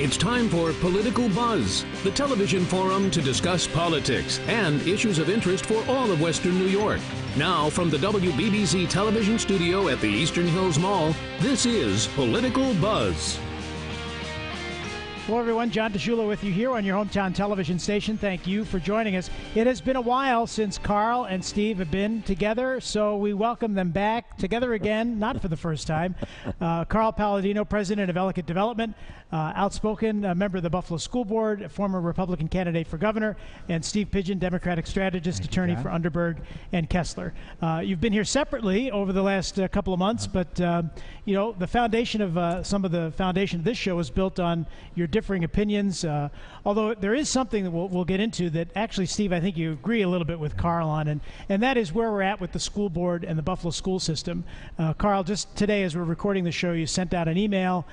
It's time for Political Buzz, the television forum to discuss politics and issues of interest for all of Western New York. Now, from the WBBZ television studio at the Eastern Hills Mall, this is Political Buzz. Hello, everyone. John DeShula with you here on your hometown television station. Thank you for joining us. It has been a while since Carl and Steve have been together, so we welcome them back together again, not for the first time. Carl Palladino, president of Ellicott Development, outspoken member of the Buffalo School Board, a former Republican candidate for governor, and Steve Pigeon, Democratic strategist, attorney for Underberg and Kessler. You've been here separately over the last couple of months, but you know, the foundation of some of the foundation of this show is built on your differing opinions, although there is something that we'll get into that actually, Steve, I think you agree a little bit with Carl on, and that is where we're at with the school board and the Buffalo school system. Carl, just today as we're recording the show, you sent out an email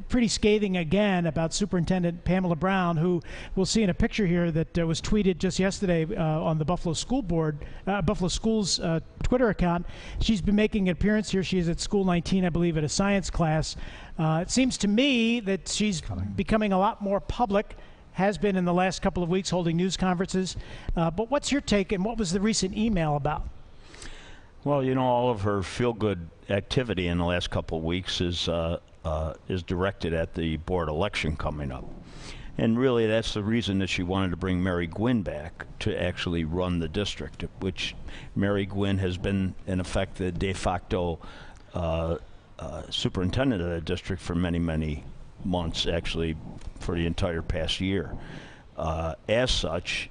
pretty scathing again about Superintendent Pamela Brown, who we'll see in a picture here that was tweeted just yesterday on the Buffalo School Board, Buffalo Schools Twitter account. She's been making an appearance here. She is at School 19, I believe, at a science class. It seems to me that she's becoming a lot more public, has been in the last couple of weeks holding news conferences. But what's your take, and what was the recent email about? Well, you know, all of her feel-good activity in the last couple of weeks is directed at the board election coming up. And really, that's the reason that she wanted to bring Mary Gwynn back to actually run the district, which Mary Gwynn has been, in effect, the de facto superintendent of the district for many, many months, actually for the entire past year. As such,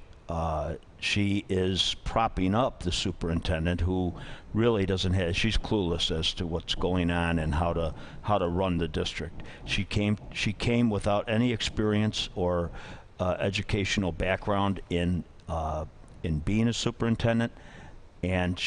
she is propping up the superintendent, who really doesn't have, she's clueless as to what's going on and how to run the district. She came without any experience or educational background in being a superintendent, and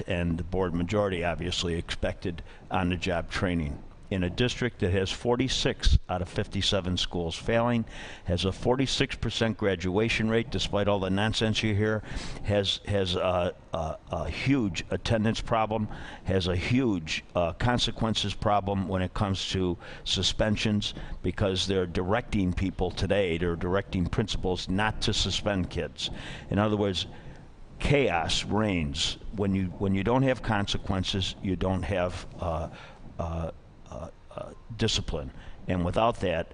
and the board majority obviously expected on-the-job training. In a district that has 46 out of 57 schools failing, has a 46% graduation rate despite all the nonsense you hear, has a huge attendance problem, has a huge consequences problem when it comes to suspensions, because they're directing people today, they're directing principals not to suspend kids. In other words, chaos reigns. When you don't have consequences, you don't have discipline, and without that,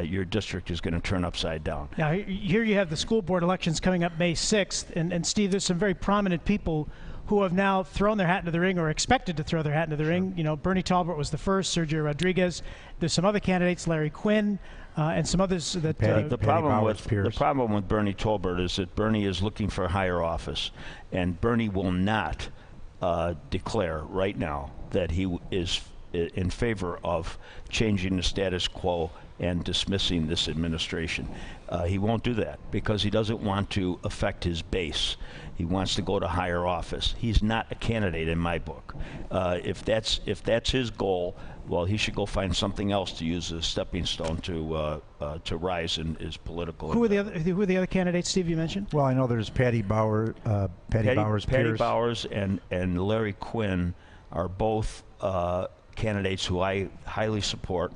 your district is going to turn upside down. Now, here you have the school board elections coming up May 6th, and Steve, there's some very prominent people who have now thrown their hat into the ring, or expected to throw their hat into the ring. You know, Bernie Talbot was the first, Sergio Rodriguez. There's some other candidates, Larry Quinn, and some others that. The problem with Bernie Talbot is that Bernie is looking for higher office, and Bernie will not declare right now that he is in favor of changing the status quo and dismissing this administration. He won't do that because he doesn't want to affect his base. He wants to go to higher office. He's not a candidate in my book. If that's his goal, well, he should go find something else to use as a stepping stone to rise in his political. Who are the other candidates, Steve, you mentioned? Well, I know there's Patty Bowers, Patty Bowers and Larry Quinn are both candidates who I highly support.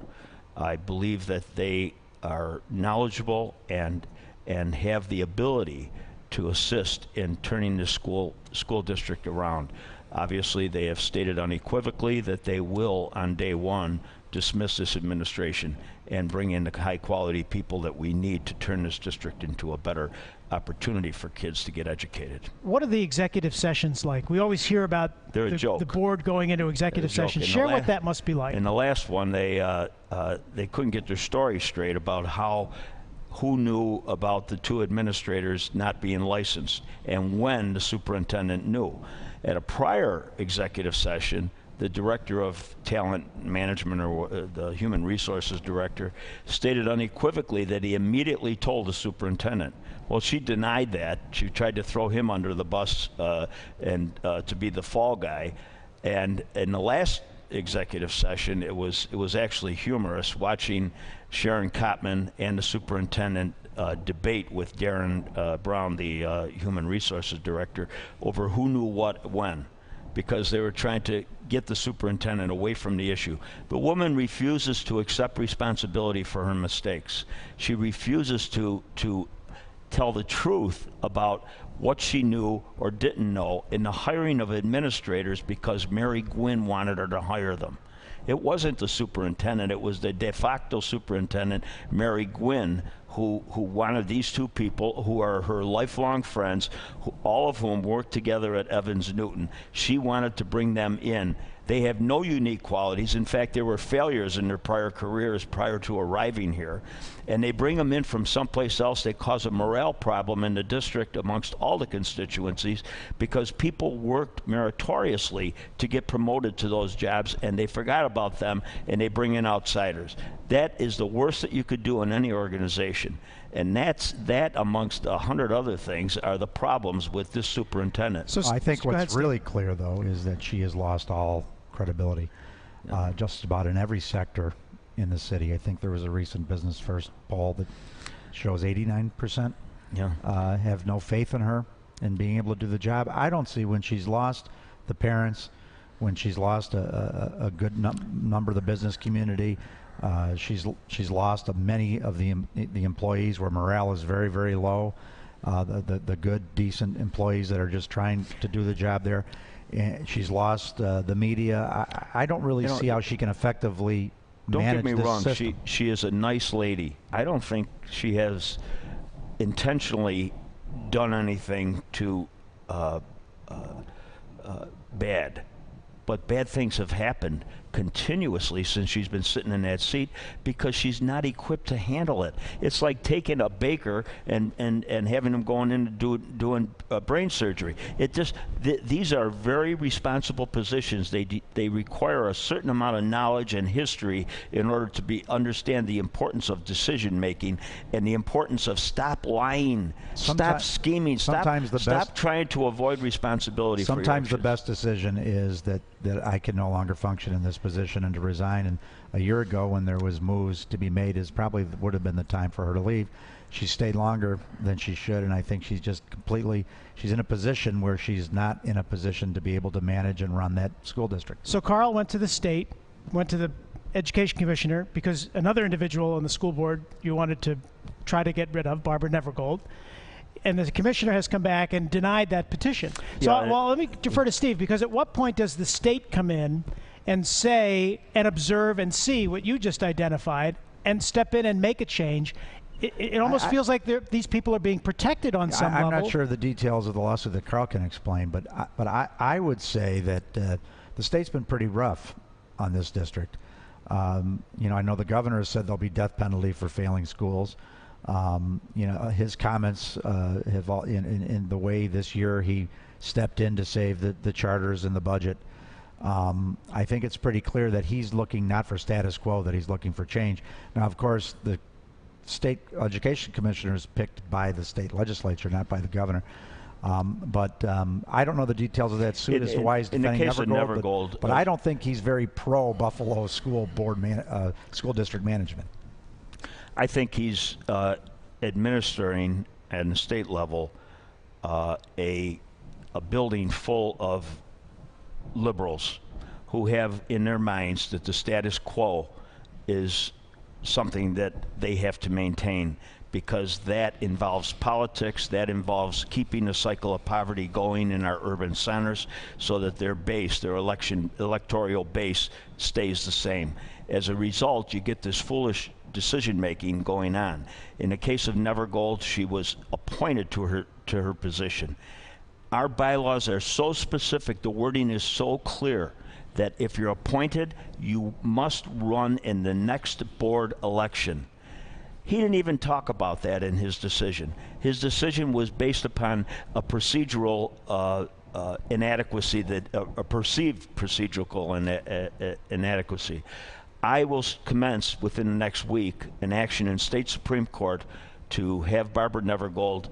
I believe that they are knowledgeable and have the ability to assist in turning the school district around. Obviously, they have stated unequivocally that they will, on day one, dismiss this administration and bring in the high-quality people that we need to turn this district into a better opportunity for kids to get educated. What are the executive sessions like? We always hear about the board going into executive sessions. Share what that must be like. In the last one, they couldn't get their story straight about who knew about the two administrators not being licensed and when the superintendent knew. At a prior executive session, the director of talent management, or the human resources director, stated unequivocally that he immediately told the superintendent. Well, she denied that. She tried to throw him under the bus and to be the fall guy. And in the last executive session, it was actually humorous watching Sharon Kottman and the superintendent debate with Darren Brown, the human resources director, over who knew what when. because they were trying to get the superintendent away from the issue. The woman refuses to accept responsibility for her mistakes. She refuses to tell the truth about what she knew or didn't know in the hiring of administrators because Mary Gwynn wanted her to hire them. It wasn't the superintendent, it was the de facto superintendent, Mary Gwynn, who wanted these two people who are her lifelong friends, all of whom worked together at Evans Newton. She wanted to bring them in. They have no unique qualities. In fact, they were failures in their prior careers prior to arriving here. And they bring them in from someplace else. They cause a morale problem in the district amongst all the constituencies because people worked meritoriously to get promoted to those jobs, and they forgot about them, and they bring in outsiders. That is the worst that you could do in any organization. And that, amongst 100 other things, are the problems with this superintendent. So I think what's really clear, though, is that she has lost all credibility just about in every sector in the city. I think there was a recent Business First poll that shows 89% have no faith in her and being able to do the job. I don't see when she's lost the parents, when she's lost a good number of the business community. She's lost many of the employees where morale is very, very low. The good, decent employees that are just trying to do the job there. And she's lost the media. I don't really see how she can effectively manage this system. Don't get me wrong. She is a nice lady. I don't think she has intentionally done anything to bad. But bad things have happened continuously since she's been sitting in that seat because she's not equipped to handle it. It's like taking a baker and having him going in to doing brain surgery. It just these are very responsible positions. They require a certain amount of knowledge and history in order to understand the importance of decision making and the importance of stop lying, stop scheming, stop trying to avoid responsibility. Sometimes the best decision is that I can no longer function in this position and to resign. And a year ago, when there was moves to be made, would have been the time for her to leave. She stayed longer than she should, and I think she's in a position where she's not in a position to be able to manage and run that school district. So Carl went to the state, went to the education commissioner, because another individual on the school board you wanted to try to get rid of, Barbara Nevergold. And the commissioner has come back and denied that petition. So, let me defer to Steve, because at what point does the state come in and say and observe and see what you just identified and step in and make a change? It almost feels like these people are being protected on some level. I'm not sure of the details of the lawsuit that Carl can explain, but I would say that the state's been pretty rough on this district. I know the governor has said there'll be death penalty for failing schools. His comments have all in the way this year he stepped in to save the charters and the budget. I think it's pretty clear that he's looking not for status quo, that he's looking for change. Now, of course, the state education commissioner is picked by the state legislature, not by the governor. But I don't know the details of that suit as to why he's defending Nevergold. But I don't think he's very pro Buffalo school district management. I think he's administering at the state level a building full of liberals who have in their minds that the status quo is something that they have to maintain, because that involves politics, that involves keeping the cycle of poverty going in our urban centers so that their base, their electoral base, stays the same. As a result, you get this foolish decision-making going on. In the case of Nevergold, she was appointed to her position. Our bylaws are so specific, the wording is so clear, that if you're appointed, you must run in the next board election. He didn't even talk about that in his decision. His decision was based upon a procedural inadequacy, a perceived procedural inadequacy. I will commence within the next week an action in state Supreme Court to have Barbara Nevergold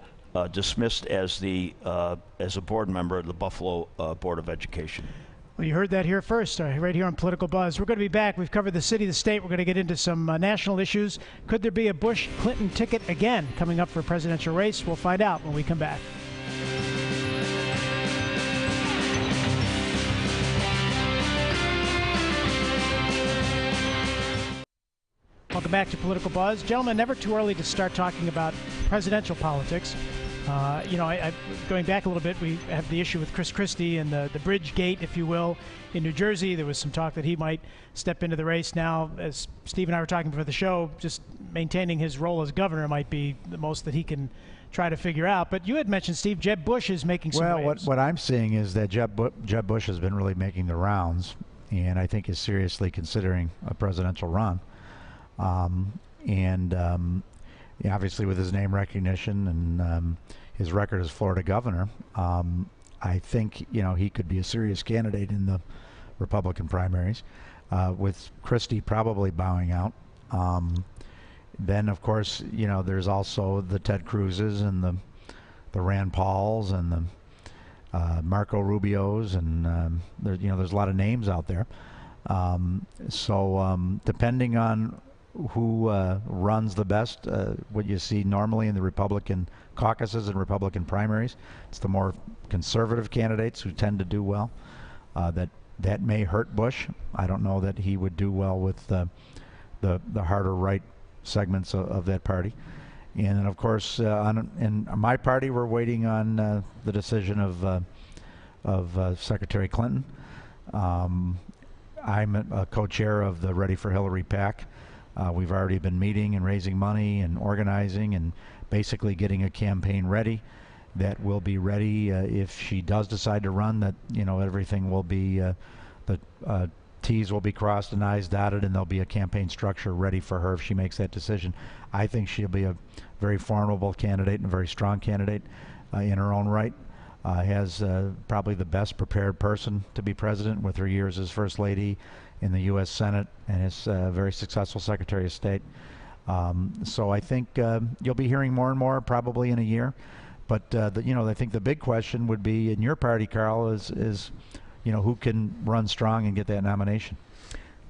dismissed as a board member of the Buffalo Board of Education. Well, you heard that here first, right here on Political Buzz. We're going to be back. We've covered the city, the state. We're going to get into some national issues. Could there be a Bush-Clinton ticket again coming up for a presidential race? We'll find out when we come back. Welcome back to Political Buzz. Gentlemen, never too early to start talking about presidential politics. Going back a little bit, we have the issue with Chris Christie and the bridge gate, if you will, in New Jersey. There was some talk that he might step into the race now. As Steve and I were talking before the show, just maintaining his role as governor might be the most that he can try to figure out. But you had mentioned, Steve, Jeb Bush is making some waves. Well, what I'm seeing is that Jeb Bush has been really making the rounds, and I think is seriously considering a presidential run. Obviously with his name recognition and his record as Florida governor, I think he could be a serious candidate in the Republican primaries, with Christie probably bowing out. Then of course there's also the Ted Cruzes and the Rand Pauls and the Marco Rubios, and there's a lot of names out there. Depending on who runs the best, what you see normally in the Republican caucuses and Republican primaries, it's the more conservative candidates who tend to do well. That may hurt Bush. I don't know that he would do well with the harder right segments of that party. And then of course in my party, we're waiting on the decision of Secretary Clinton. I'm a co-chair of the Ready for Hillary PAC. We've already been meeting and raising money and organizing and basically getting a campaign ready that will be ready if she does decide to run, that everything will be the T's will be crossed and I's dotted, and there'll be a campaign structure ready for her if she makes that decision. I think she'll be a very formidable candidate and a very strong candidate in her own right. Has probably the best prepared person to be president with her years as First Lady in the U.S. Senate and as very successful Secretary of State. So I think you'll be hearing more and more probably in a year. But I think the big question would be in your party, Carl, is who can run strong and get that nomination?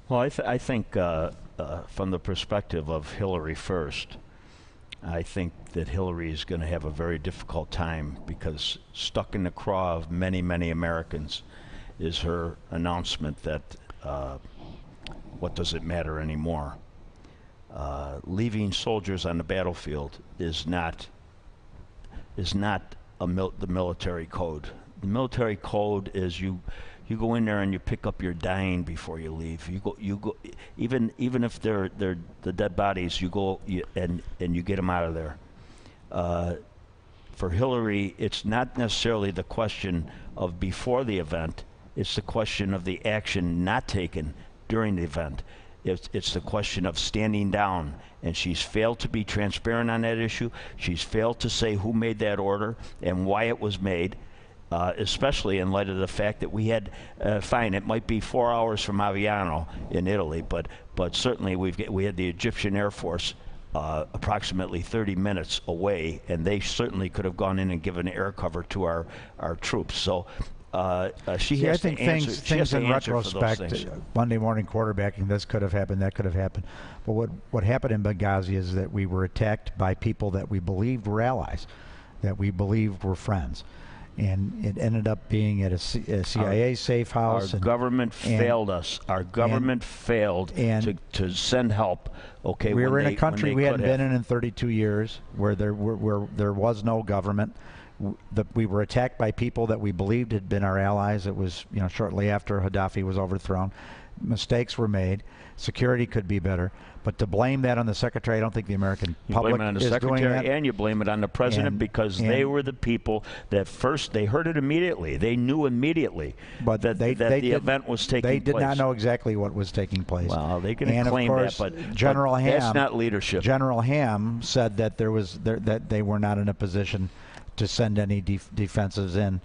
Well, I think from the perspective of Hillary first, I think that Hillary is going to have a very difficult time, because stuck in the craw of many, many Americans is her announcement that what does it matter anymore? Leaving soldiers on the battlefield is not the military code. The military code is you go in there and you pick up your dying before you leave. You go even if they're the dead bodies, you go and you get them out of there. For Hillary, it's not necessarily the question of before the event. It's the question of the action not taken during the event. It's the question of standing down, and she's failed to be transparent on that issue. She's failed to say who made that order and why it was made, especially in light of the fact that we had, fine, it might be 4 hours from Aviano in Italy, but certainly we had the Egyptian Air Force approximately 30 minutes away, and they certainly could have gone in and given air cover to our troops. So she has to answer. Things in retrospect, Monday morning quarterbacking, this could have happened, that could have happened. But what happened in Benghazi is that we were attacked by people that we believed were allies, that we believed were friends. And it ended up being at a CIA safe house. Our government failed us. Our government failed to send help. Okay, we were in a country we hadn't been in 32 years, where there was no government. We were attacked by people that we believed had been our allies. It was shortly after Gaddafi was overthrown. Mistakes were made. Security could be better. But to blame that on the secretary, I don't think the American public is doing that. You blame it on the secretary and you blame it on the president, because they were the people that first, they heard it immediately. They knew immediately that the event was taking place. They did not know exactly what was taking place. Well, they can claim that, but that's not leadership. General Ham said that that they were not in a position to send any defenses in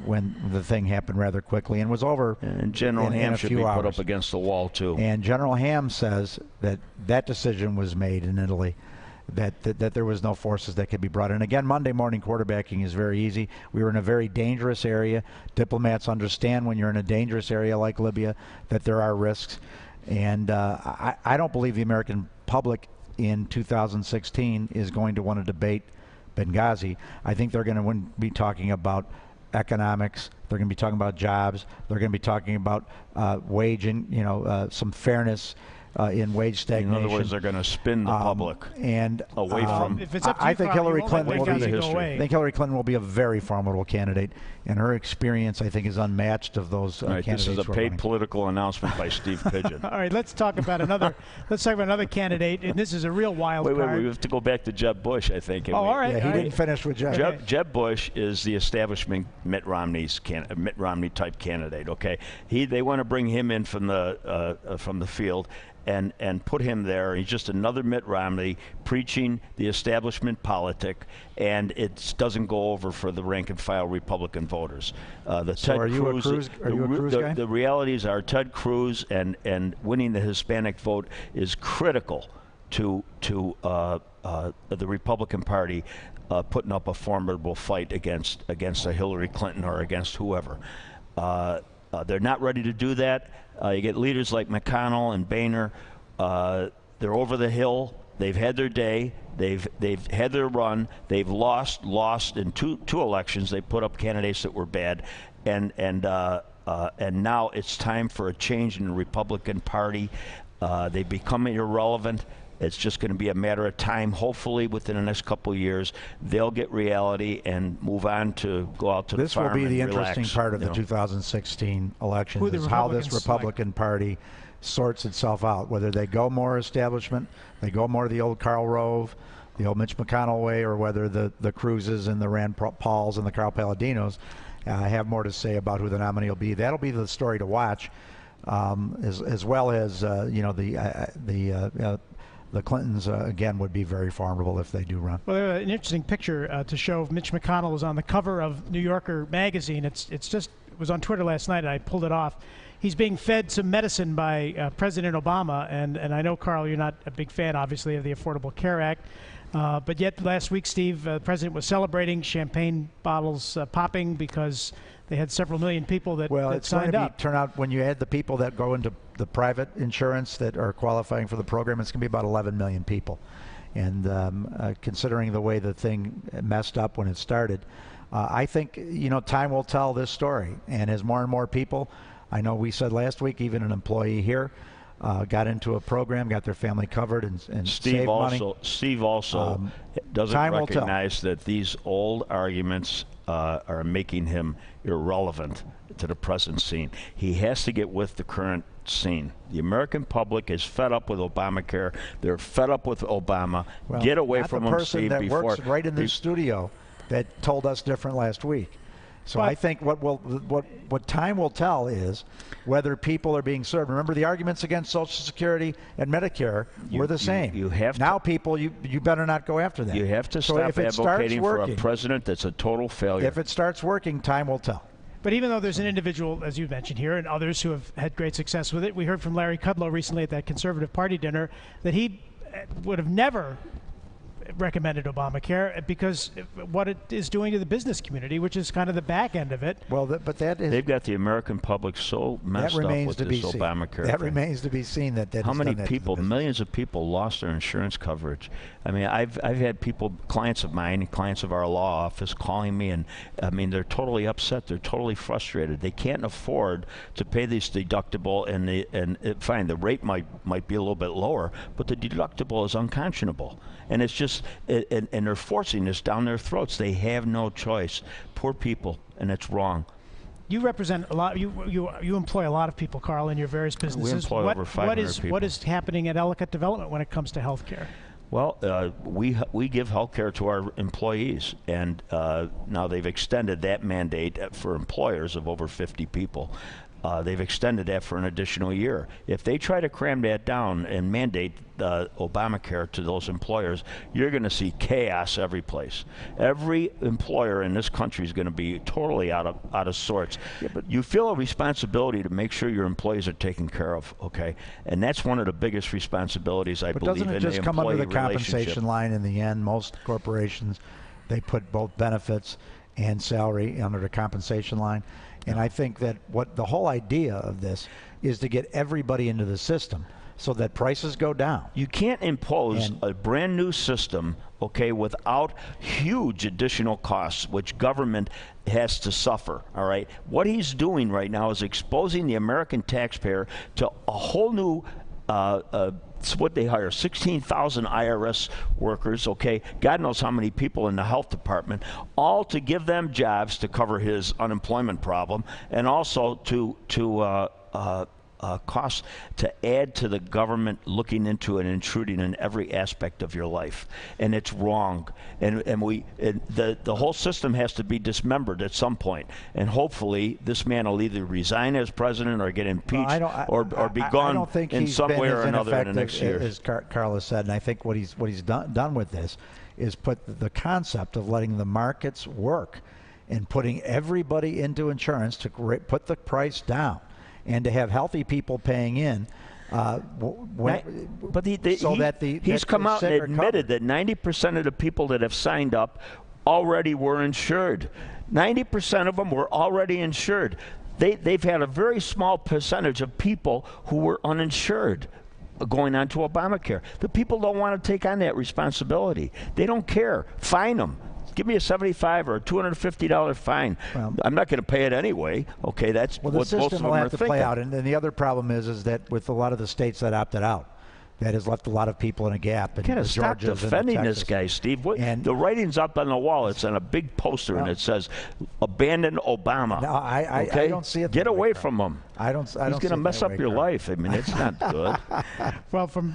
when the thing happened rather quickly and was over. And General Ham should be put up against the wall too. And General Ham says that decision was made in Italy, that there was no forces that could be brought in. Again, Monday morning quarterbacking is very easy. We were in a very dangerous area. Diplomats understand when you're in a dangerous area like Libya that there are risks. And I don't believe the American public in 2016 is going to want to debate Benghazi. I think they're going to be talking about economics. They're going to be talking about jobs. They're going to be talking about wage and some fairness in wage stagnation. In other words, they're going to spin the public and away from. If it's up to I you, think Carl, Hillary you won't let Clinton that will guy be. go away. I think Hillary Clinton will be a very formidable candidate, and her experience, I think, is unmatched of those All right, candidates. this is a who are paid running. political announcement by Steve Pigeon. All right, let's talk about another. Let's talk about another candidate, and this is a real wild Wait, card. we have to go back to Jeb Bush, I think. Oh, all right. Yeah, he didn't finish with Jeff. Okay. Jeb Bush is the establishment Mitt Romney type candidate. Okay, they want to bring him in from the field and put him there. He's just another Mitt Romney preaching the establishment politic, and it doesn't go over for the rank and file Republican voters. Are you a Cruz guy? The realities are Ted Cruz and winning the Hispanic vote is critical to the Republican Party putting up a formidable fight against a Hillary Clinton or against whoever. They're not ready to do that. You get leaders like McConnell and Boehner. They're over the hill. They've had their day. They've had their run. They've lost in two elections. They put up candidates that were bad, and now it's time for a change in the Republican Party. They become irrelevant. It's just going to be a matter of time. Hopefully, within the next couple of years, they'll get reality and move on to go out to the farm. This will be the and interesting relax, part of the 2016 elections, is how this Republican Party sorts itself out. Whether they go more establishment, they go more the old Karl Rove, the old Mitch McConnell way, or whether the Cruzes and the Rand Pauls and the Carl Palladinos have more to say about who the nominee will be. That'll be the story to watch, as well as the Clintons, again, would be very formidable if they do run. Well, there's an interesting picture to show. Mitch McConnell is on the cover of New Yorker magazine. It was on Twitter last night, and I pulled it off. He's being fed some medicine by President Obama, and I know, Carl, you're not a big fan, obviously, of the Affordable Care Act. But yet last week, Steve, the president was celebrating, champagne bottles popping because they had several million people that signed up. Well, it's going to turn out when you add the people that go into the private insurance that are qualifying for the program, it's going to be about 11 million people. And considering the way the thing messed up when it started, I think, time will tell this story. And as more and more people, I know we said last week, even an employee here got into a program, got their family covered, and saved money. Steve also doesn't recognize that these old arguments are making him irrelevant to the present scene. He has to get with the current scene. The American public is fed up with Obamacare. They're fed up with Obama. Well, get away from him, Steve. The person that works right in this studio that told us different last week. So I think what time will tell is whether people are being served. Remember, the arguments against Social Security and Medicare were the same. You have now, people, you better not go after that. You have to stop advocating for a president that's a total failure. If it starts working, time will tell. But even though there's an individual, as you mentioned here, and others who have had great success with it, we heard from Larry Kudlow recently at that Conservative Party dinner that he would have never recommended Obamacare because what it is doing to the business community, which is kind of the back end of it. Well, but that is... They've got the American public so messed up with this Obamacare. That remains to be seen. How many people, millions of people, lost their insurance coverage? I mean, I've had people, clients of mine, clients of our law office, calling me, and I mean, they're totally upset. They're totally frustrated. They can't afford to pay this deductible, and fine, the rate might be a little bit lower, but the deductible is unconscionable. And it's just, and they're forcing this down their throats. They have no choice. Poor people, and it's wrong. You represent a lot. You employ a lot of people, Carl, in your various businesses. We employ over 500 people. What is happening at Ellicott Development when it comes to health care? Well, we give health care to our employees, and now they've extended that mandate for employers of over 50 people. They've extended that for an additional year. If they try to cram that down and mandate Obamacare to those employers, you're going to see chaos every place. Every employer in this country is going to be totally out of sorts. Yeah, but you feel a responsibility to make sure your employees are taken care of, okay? And that's one of the biggest responsibilities I believe in the employee relationship. But doesn't it just come under the compensation line in the end? Most corporations, they put both benefits and salary under the compensation line. And I think that what the whole idea of this is to get everybody into the system so that prices go down. You can't impose a brand new system, okay, without huge additional costs, which government has to suffer, all right? What he's doing right now is exposing the American taxpayer to a whole new it's what they hire, 16,000 IRS workers, okay? God knows how many people in the health department, all to give them jobs to cover his unemployment problem, and also to costs to add to the government looking into and intruding in every aspect of your life, and it's wrong. And the whole system has to be dismembered at some point. And hopefully, this man will either resign as president or get impeached, or be gone in some way or another in the next year. As Carl has said, and I think what he's done with this is put the concept of letting the markets work and putting everybody into insurance to put the price down, and to have healthy people paying in, he's come out and admitted that 90% of the people that have signed up already were insured. 90% of them were already insured. They've had a very small percentage of people who were uninsured going on to Obamacare. The people don't want to take on that responsibility. They don't care. Fine them. Give me a $75 or a $250 fine. Well, I'm not going to pay it anyway. Okay, that's what most of them are thinking. The system will have to play out. And the other problem is that with a lot of the states that opted out, that has left a lot of people in a gap. You gotta stop defending this guy, Steve. The writing's up on the wall. It's on a big poster, and it says, "Abandon Obama." No, I don't see it. Get away from him. I don't. He's going to mess up your life. I mean, it's not good. Well, from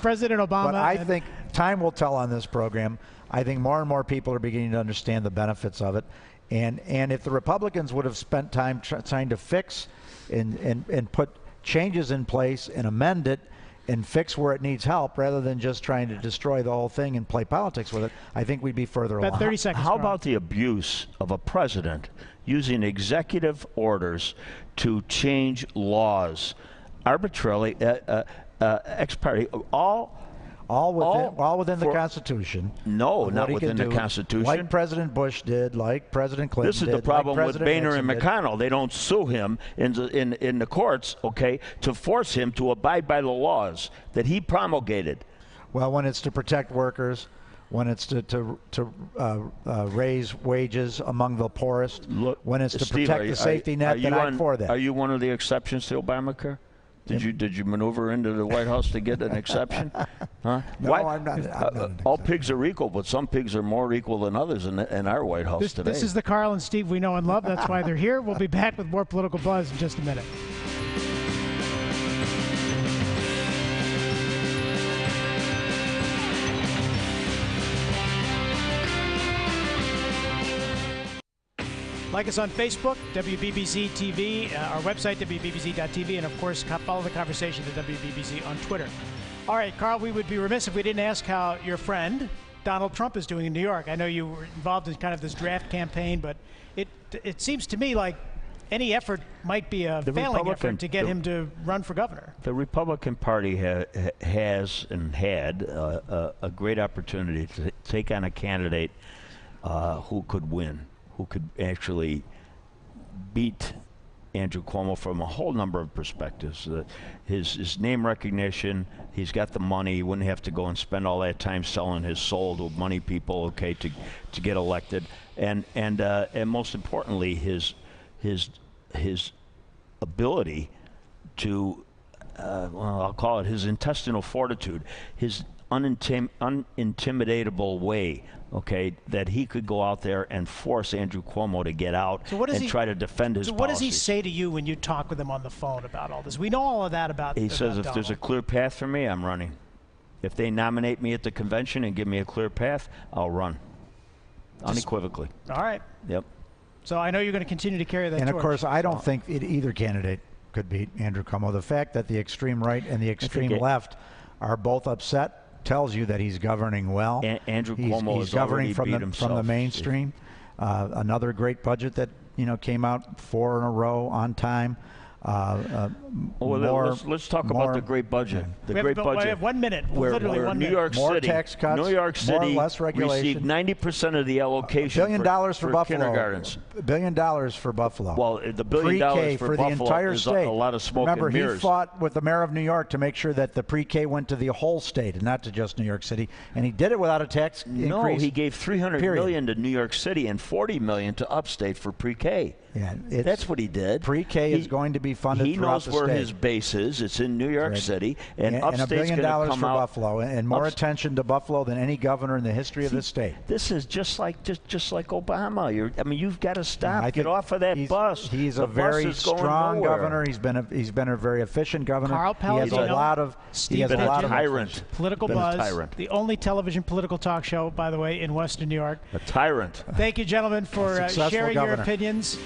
President Obama. But I think time will tell on this program. I think more and more people are beginning to understand the benefits of it, and if the Republicans would have spent time trying to fix and put changes in place and amend it and fix where it needs help, rather than just trying to destroy the whole thing and play politics with it, I think we'd be further along. About 30 seconds. How about the abuse of a president using executive orders to change laws arbitrarily, ex parte, all within the Constitution? No, not within the Constitution. Like President Bush did, like President Clinton did. This is the problem like with Boehner and McConnell. They don't sue him in the courts, okay, to force him to abide by the laws that he promulgated. Well, when it's to protect workers, when it's to raise wages among the poorest, when it's to protect the safety net, then I'm for that. Are you one of the exceptions to Obamacare? Did you maneuver into the White House to get an exception? Huh? No, I'm not all pigs are equal, but some pigs are more equal than others in our White House today. This is the Carl and Steve we know and love. That's why they're here. We'll be back with more Political Buzz in just a minute. Like us on Facebook, WBBZ-TV, our website, WBBZ.TV, and, of course, follow the conversation at WBBZ on Twitter. All right, Carl, we would be remiss if we didn't ask how your friend, Donald Trump, is doing in New York. I know you were involved in kind of this draft campaign, but it seems to me like any effort might be a failing effort to get him to run for governor. The Republican Party has and had a great opportunity to take on a candidate who could win, who could actually beat Andrew Cuomo from a whole number of perspectives. His name recognition, he's got the money. He wouldn't have to go and spend all that time selling his soul to money people, okay, to get elected. And most importantly, his ability to, I'll call it his intestinal fortitude, his unintimidatable way, okay, that he could go out there and force Andrew Cuomo to get out and try to defend his policies. What does he say to you when you talk with him on the phone about all this? We know all of that about He says, if there's a clear path for me, I'm running. If they nominate me at the convention and give me a clear path, I'll run. Unequivocally. All right. Yep. So I know you're going to continue to carry that torch. And, of course, I don't think either candidate could beat Andrew Cuomo. The fact that the extreme right and the extreme left are both upset tells you that he's governing well. Andrew Cuomo is governing from the mainstream. Another great budget that came out 4 in a row on time. Let's talk about the great budget. The great budget. We have 1 minute. Literally 1 minute. New York more City, tax cuts, New York City less regulation. received 90% of the allocation $1 billion for Buffalo. Kindergartens. $1 billion for Buffalo. Well, the $1 billion for the Buffalo entire is state. a lot of smoke Remember, and mirrors. he fought with the mayor of New York to make sure that the pre-K went to the whole state and not to just New York City, and he did it without a tax increase. No, he gave $300 million to New York City and $40 million to upstate for pre-K. Yeah, that's what he did. Pre-K is going to be funded he throughout knows the where state. his base is. It's in New York City, and $1 upstate's billion going to for come out. Buffalo, and more attention to Buffalo than any governor in the history of this state. This is just like Obama. You've got to stop. Get off of that bus. He's the a very bus is going strong nowhere. governor. He's been a very efficient governor. Carl He has a Palladino, lot of Steve been a Pigeon, tyrant. Political Been a Buzz, tyrant. the only television political talk show, by the way, in Western New York. A tyrant. Thank you, gentlemen, for Successful sharing governor. your opinions.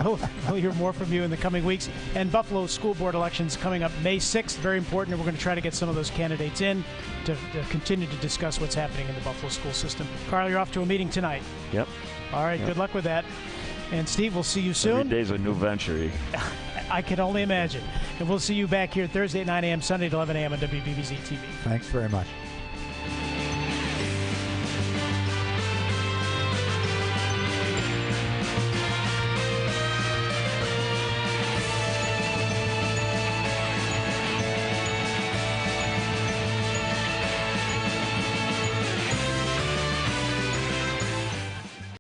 we'll hear more from you in the coming weeks. And Buffalo school board elections coming up May 6th. Very important. And we're going to try to get some of those candidates in to continue to discuss what's happening in the Buffalo school system. Carl, you're off to a meeting tonight. Yep. All right. Good luck with that. And Steve, we'll see you soon. Every day's a new venture. I can only imagine. And we'll see you back here Thursday at 9 a.m., Sunday at 11 a.m. on WBBZ-TV. Thanks very much.